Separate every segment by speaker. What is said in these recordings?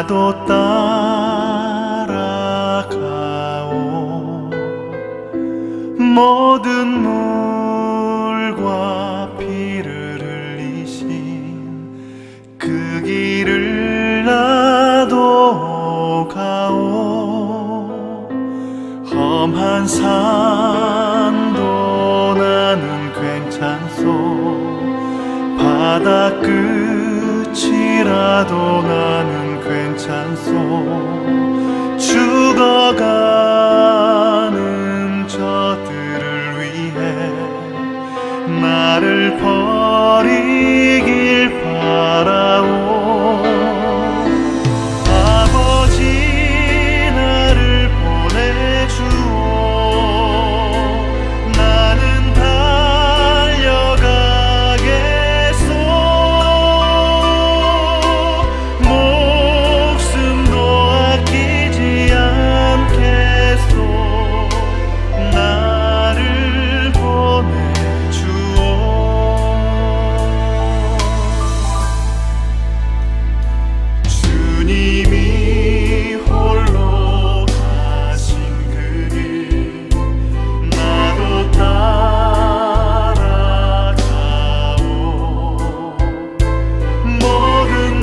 Speaker 1: 나도 따라가오. 모든 물과 피를 흘리신 그 길을 나도 가오. 험한 산도 나는 괜찮소. 바다 끝이라도 나는 괜찮소. 죽어가는 저들을 위해 나를 버리길 바라오. 아버지 나를 보내주오. 나는 달려가겠소. 목숨도 아끼지 않겠소. 나를 보내주오. 주님이 홀로 가신 그 길 나도 따라가오. 모든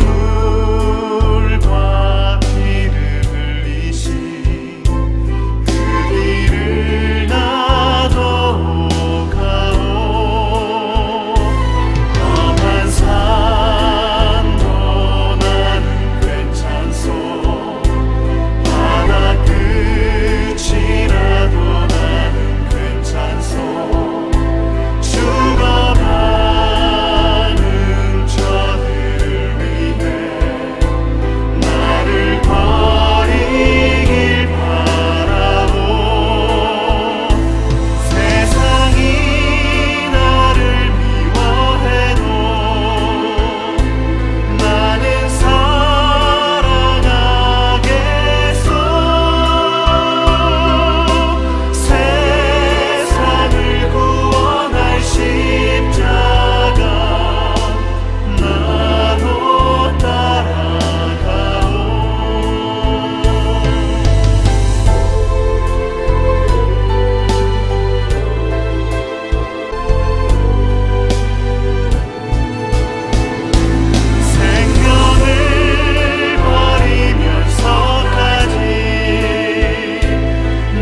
Speaker 1: 물과 피를 흘리신 그 길을 나도 가오. 험한 산도 나는 괜찮소. 바다 끝이라도 나는 괜찮소. 죽어가는 저들을 위해 나를 버리길 바라오. 세상이 나를 미워해도 나는 사랑하겠소. 세상을 구원할 십자가 나도 따라가오. 생명을 버리면서까지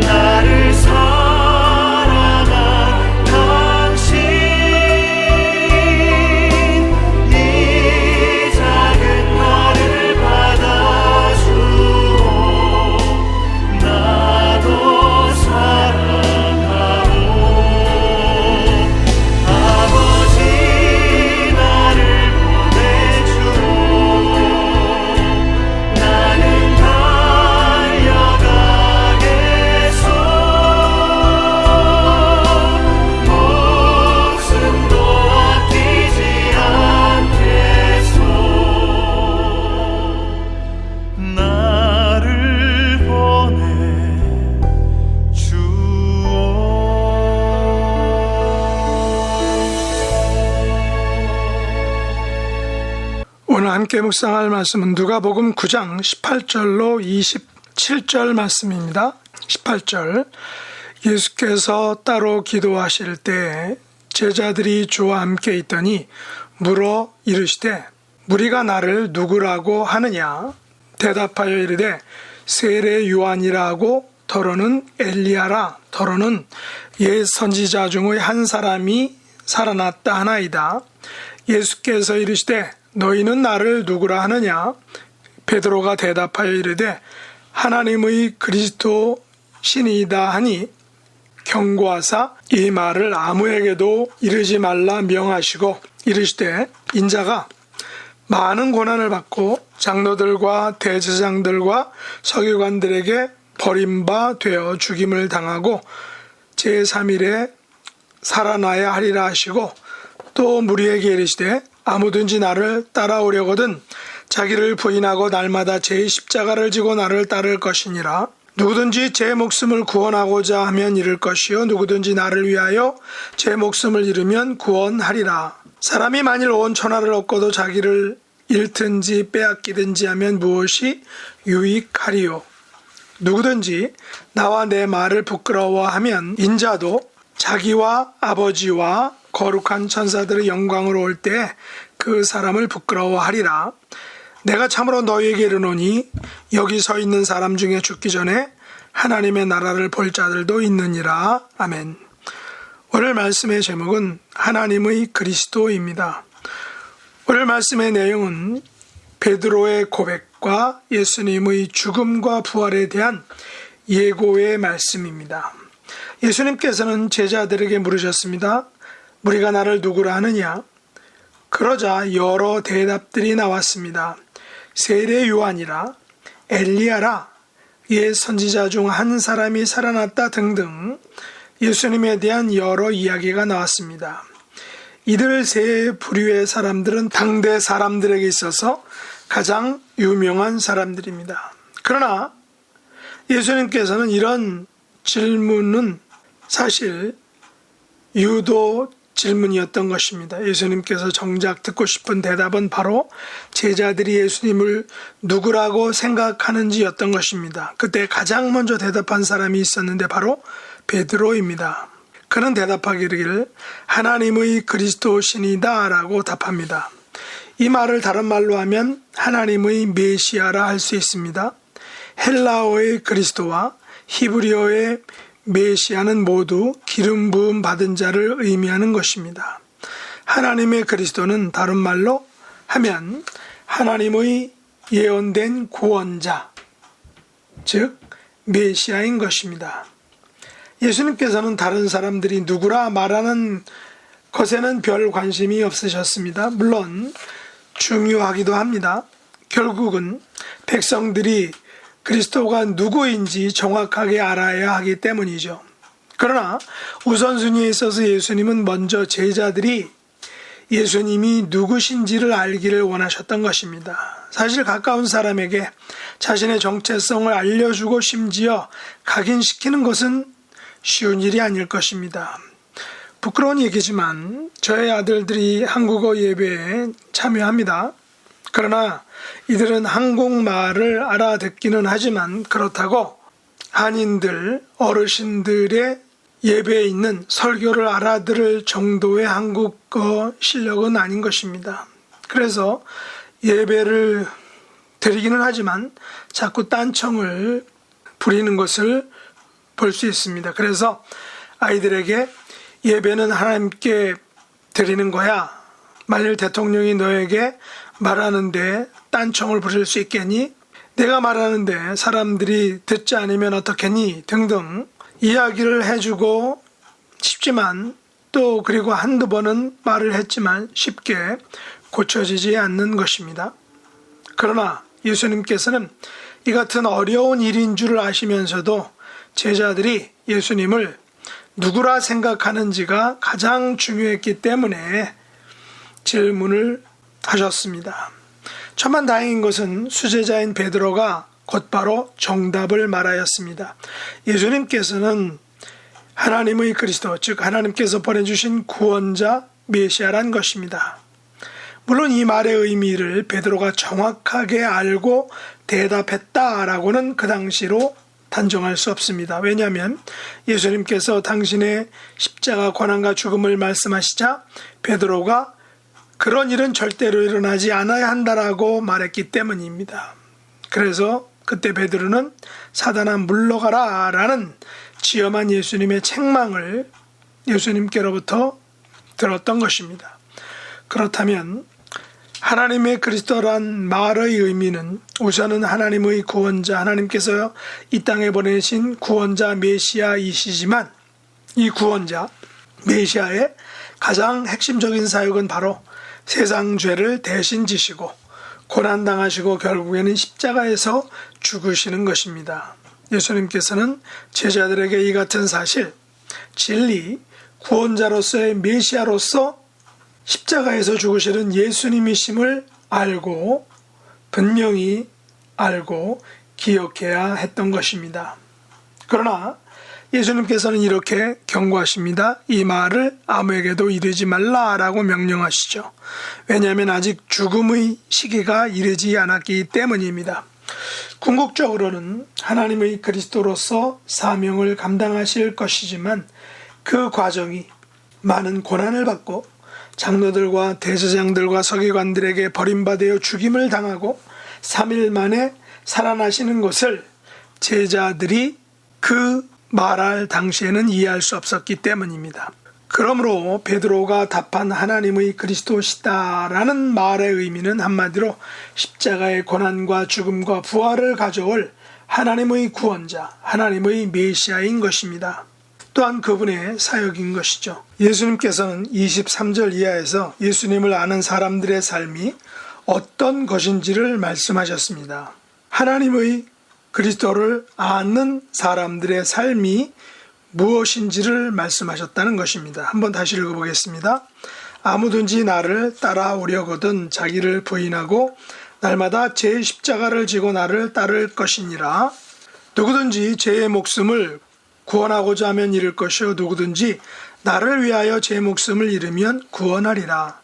Speaker 1: 나를 사랑한 당신, 이 작은 나를 받아주오. 나도 사랑하오. 아버지 나를 보내주오. 나는 달려가겠소. 목숨도 아끼지 않겠소. 나를 보내주오.
Speaker 2: 오늘 함께 묵상할 말씀은 누가복음 9장 18절로 27절 말씀입니다. 18절 예수께서 따로 기도하실 때 제자들이 주와 함께 있더니 물어 이르시되 무리가 나를 누구라고 하느냐. 대답하여 이르되 세례 요한이라고, 더러는 엘리야라, 더러는 옛 선지자 중의 한 사람이 살아났다 하나이다. 예수께서 이르시되 너희는 나를 누구라 하느냐. 베드로가 대답하여 이르되 하나님의 그리스도 신이다 하니 경고하사 이 말을 아무에게도 이르지 말라 명하시고 이르시되 인자가 많은 고난을 받고 장로들과 대제사장들과 서기관들에게 버림바 되어 죽임을 당하고 제3일에 살아나야 하리라 하시고 또 무리에게 이르시되 아무든지 나를 따라오려거든 자기를 부인하고 날마다 제 십자가를 지고 나를 따를 것이니라. 누구든지 제 목숨을 구원하고자 하면 잃을 것이요 누구든지 나를 위하여 제 목숨을 잃으면 구원하리라. 사람이 만일 온 천하를 얻고도 자기를 잃든지 빼앗기든지 하면 무엇이 유익하리요? 누구든지 나와 내 말을 부끄러워하면 인자도 자기와 아버지와 거룩한 천사들의 영광으로 올 때 그 사람을 부끄러워하리라. 내가 참으로 너희에게 이르노니 여기 서 있는 사람 중에 죽기 전에 하나님의 나라를 볼 자들도 있느니라. 아멘. 오늘 말씀의 제목은 하나님의 그리스도입니다. 오늘 말씀의 내용은 베드로의 고백과 예수님의 죽음과 부활에 대한 예고의 말씀입니다. 예수님께서는 제자들에게 물으셨습니다. 무리가 나를 누구라 하느냐? 그러자 여러 대답들이 나왔습니다. 세례 요한이라, 엘리야라, 옛 선지자 중 한 사람이 살아났다 등등 예수님에 대한 여러 이야기가 나왔습니다. 이들 세 부류의 사람들은 당대 사람들에게 있어서 가장 유명한 사람들입니다. 그러나 예수님께서는 이런 질문은 사실 유도 질문이었던 것입니다. 예수님께서 정작 듣고 싶은 대답은 바로 제자들이 예수님을 누구라고 생각하는지였던 것입니다. 그때 가장 먼저 대답한 사람이 있었는데 바로 베드로입니다. 그는 대답하기를 하나님의 그리스도시니다 라고 답합니다. 이 말을 다른 말로 하면 하나님의 메시아라 할 수 있습니다. 헬라어의 그리스도와 히브리어의 메시아는 모두 기름 부음 받은 자를 의미하는 것입니다. 하나님의 그리스도는 다른 말로 하면 하나님의 예언된 구원자, 즉 메시아인 것입니다. 예수님께서는 다른 사람들이 누구라 말하는 것에는 별 관심이 없으셨습니다. 물론 중요하기도 합니다. 결국은 백성들이 그리스도가 누구인지 정확하게 알아야 하기 때문이죠. 그러나 우선순위에 있어서 예수님은 먼저 제자들이 예수님이 누구신지를 알기를 원하셨던 것입니다. 사실 가까운 사람에게 자신의 정체성을 알려주고 심지어 각인시키는 것은 쉬운 일이 아닐 것입니다. 부끄러운 얘기지만 저의 아들들이 한국어 예배에 참여합니다. 그러나 이들은 한국말을 알아듣기는 하지만 그렇다고 한인들, 어르신들의 예배에 있는 설교를 알아들을 정도의 한국어 실력은 아닌 것입니다. 그래서 예배를 드리기는 하지만 자꾸 딴청을 부리는 것을 볼 수 있습니다. 그래서 아이들에게 예배는 하나님께 드리는 거야. 만일 대통령이 너에게 말하는데 딴청을 부릴 수 있겠니? 내가 말하는데 사람들이 듣지 않으면 어떻겠니? 등등 이야기를 해주고 싶지만 또 그리고 한두 번은 말을 했지만 쉽게 고쳐지지 않는 것입니다. 그러나 예수님께서는 이 같은 어려운 일인 줄 아시면서도 제자들이 예수님을 누구라 생각하는지가 가장 중요했기 때문에 질문을 하셨습니다. 천만다행인 것은 수제자인 베드로가 곧바로 정답을 말하였습니다. 예수님께서는 하나님의 그리스도, 즉 하나님께서 보내주신 구원자 메시아란 것입니다. 물론 이 말의 의미를 베드로가 정확하게 알고 대답했다라고는 그 당시로 단정할 수 없습니다. 왜냐하면 예수님께서 당신의 십자가 고난과 죽음을 말씀하시자 베드로가 그런 일은 절대로 일어나지 않아야 한다라고 말했기 때문입니다. 그래서 그때 베드로는 사단아 물러가라 라는 지엄한 예수님의 책망을 예수님께로부터 들었던 것입니다. 그렇다면 하나님의 그리스도란 말의 의미는 우선은 하나님의 구원자, 하나님께서 이 땅에 보내신 구원자 메시아이시지만 이 구원자 메시아의 가장 핵심적인 사역은 바로 세상 죄를 대신 지시고 고난당하시고 결국에는 십자가에서 죽으시는 것입니다. 예수님께서는 제자들에게 이 같은 사실, 진리, 구원자로서의 메시아로서 십자가에서 죽으시는 예수님이심을 알고 분명히 알고 기억해야 했던 것입니다. 그러나 예수님께서는 이렇게 경고하십니다. 이 말을 아무에게도 이르지 말라라고 명령하시죠. 왜냐하면 아직 죽음의 시기가 이르지 않았기 때문입니다. 궁극적으로는 하나님의 그리스도로서 사명을 감당하실 것이지만 그 과정이 많은 고난을 받고 장로들과 대제사장들과 서기관들에게 버림받아 죽임을 당하고 3일 만에 살아나시는 것을 제자들이 그 말할 당시에는 이해할 수 없었기 때문입니다. 그러므로 베드로가 답한 하나님의 그리스도시다라는 말의 의미는 한마디로 십자가의 고난과 죽음과 부활을 가져올 하나님의 구원자, 하나님의 메시아인 것입니다. 또한 그분의 사역인 것이죠. 예수님께서는 23절 이하에서 예수님을 아는 사람들의 삶이 어떤 것인지를 말씀하셨습니다. 하나님의 그리스도를 아는 사람들의 삶이 무엇인지를 말씀하셨다는 것입니다. 한번 다시 읽어보겠습니다. 아무든지 나를 따라오려거든 자기를 부인하고 날마다 제 십자가를 지고 나를 따를 것이니라. 누구든지 제 목숨을 구원하고자 하면 잃을 것이요 누구든지 나를 위하여 제 목숨을 잃으면 구원하리라.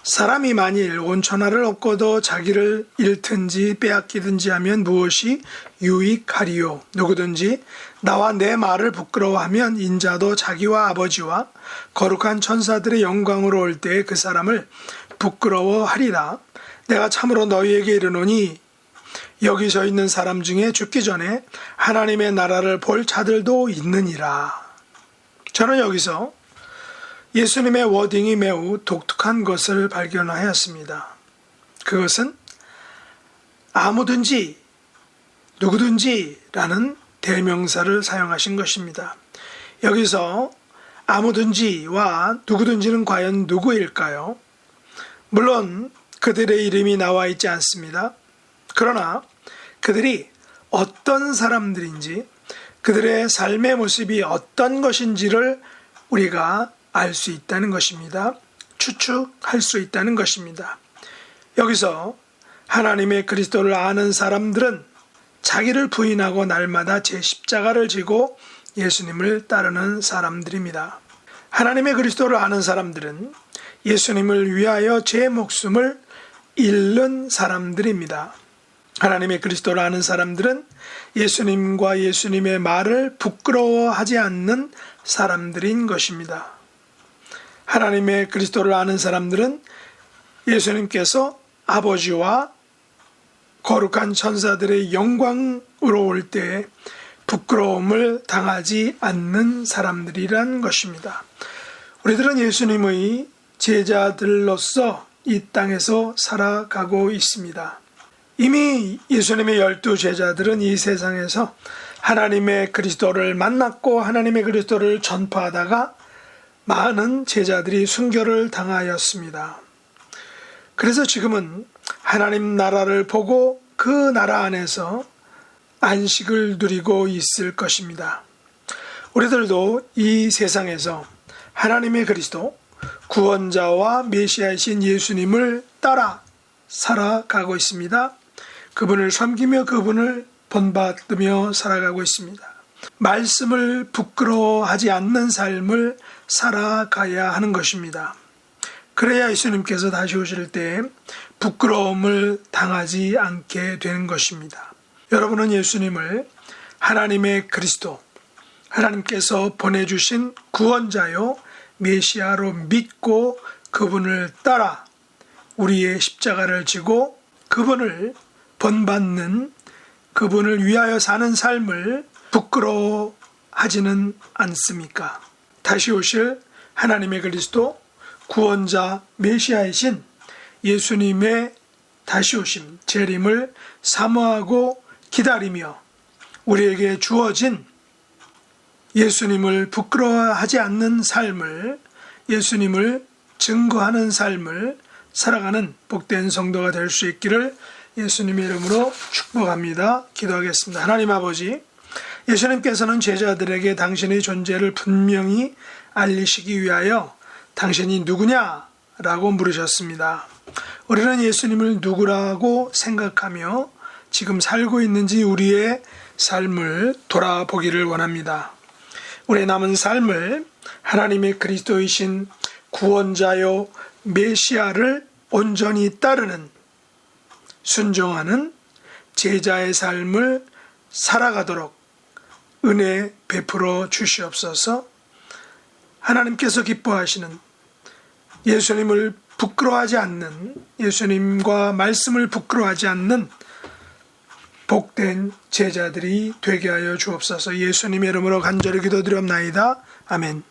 Speaker 2: 사람이 만일 온 천하를 얻고도 자기를 잃든지 빼앗기든지 하면 무엇이 유익하리요. 누구든지 나와 내 말을 부끄러워하면 인자도 자기와 아버지와 거룩한 천사들의 영광으로 올 때에 그 사람을 부끄러워하리라. 내가 참으로 너희에게 이르노니 여기 서 있는 사람 중에 죽기 전에 하나님의 나라를 볼 자들도 있느니라. 저는 여기서 예수님의 워딩이 매우 독특한 것을 발견하였습니다. 그것은 아무든지 누구든지라는 대명사를 사용하신 것입니다. 여기서 아무든지와 누구든지는 과연 누구일까요? 물론 그들의 이름이 나와 있지 않습니다. 그러나 그들이 어떤 사람들인지 그들의 삶의 모습이 어떤 것인지를 우리가 알 수 있다는 것입니다. 추측할 수 있다는 것입니다. 여기서 하나님의 그리스도를 아는 사람들은 자기를 부인하고 날마다 제 십자가를 지고 예수님을 따르는 사람들입니다. 하나님의 그리스도를 아는 사람들은 예수님을 위하여 제 목숨을 잃는 사람들입니다. 하나님의 그리스도를 아는 사람들은 예수님과 예수님의 말을 부끄러워하지 않는 사람들인 것입니다. 하나님의 그리스도를 아는 사람들은 예수님께서 아버지와 거룩한 천사들의 영광으로 올 때 부끄러움을 당하지 않는 사람들이란 것입니다. 우리들은 예수님의 제자들로서 이 땅에서 살아가고 있습니다. 이미 예수님의 12제자들은 이 세상에서 하나님의 그리스도를 만났고 하나님의 그리스도를 전파하다가 많은 제자들이 순교를 당하였습니다. 그래서 지금은 하나님 나라를 보고 그 나라 안에서 안식을 누리고 있을 것입니다. 우리들도 이 세상에서 하나님의 그리스도, 구원자와 메시아이신 예수님을 따라 살아가고 있습니다. 그분을 섬기며 그분을 본받으며 살아가고 있습니다. 말씀을 부끄러워하지 않는 삶을 살아가야 하는 것입니다. 그래야 예수님께서 다시 오실 때 부끄러움을 당하지 않게 되는 것입니다. 여러분은 예수님을 하나님의 그리스도, 하나님께서 보내주신 구원자요 메시아로 믿고 그분을 따라 우리의 십자가를 지고 그분을 본받는, 그분을 위하여 사는 삶을 부끄러워하지는 않습니까? 다시 오실 하나님의 그리스도, 구원자 메시아이신 예수님의 다시 오심, 재림을 사모하고 기다리며 우리에게 주어진 예수님을 부끄러워하지 않는 삶을, 예수님을 증거하는 삶을 살아가는 복된 성도가 될 수 있기를 예수님의 이름으로 축복합니다. 기도하겠습니다. 하나님 아버지, 예수님께서는 제자들에게 당신의 존재를 분명히 알리시기 위하여 당신이 누구냐라고 물으셨습니다. 우리는 예수님을 누구라고 생각하며 지금 살고 있는지 우리의 삶을 돌아보기를 원합니다. 우리의 남은 삶을 하나님의 그리스도이신 구원자요 메시아를 온전히 따르는 순종하는 제자의 삶을 살아가도록 은혜 베풀어 주시옵소서. 하나님께서 기뻐하시는 예수님을 부끄러워하지 않는, 예수님과 말씀을 부끄러워하지 않는 복된 제자들이 되게 하여 주옵소서. 예수님의 이름으로 간절히 기도드리옵나이다. 아멘.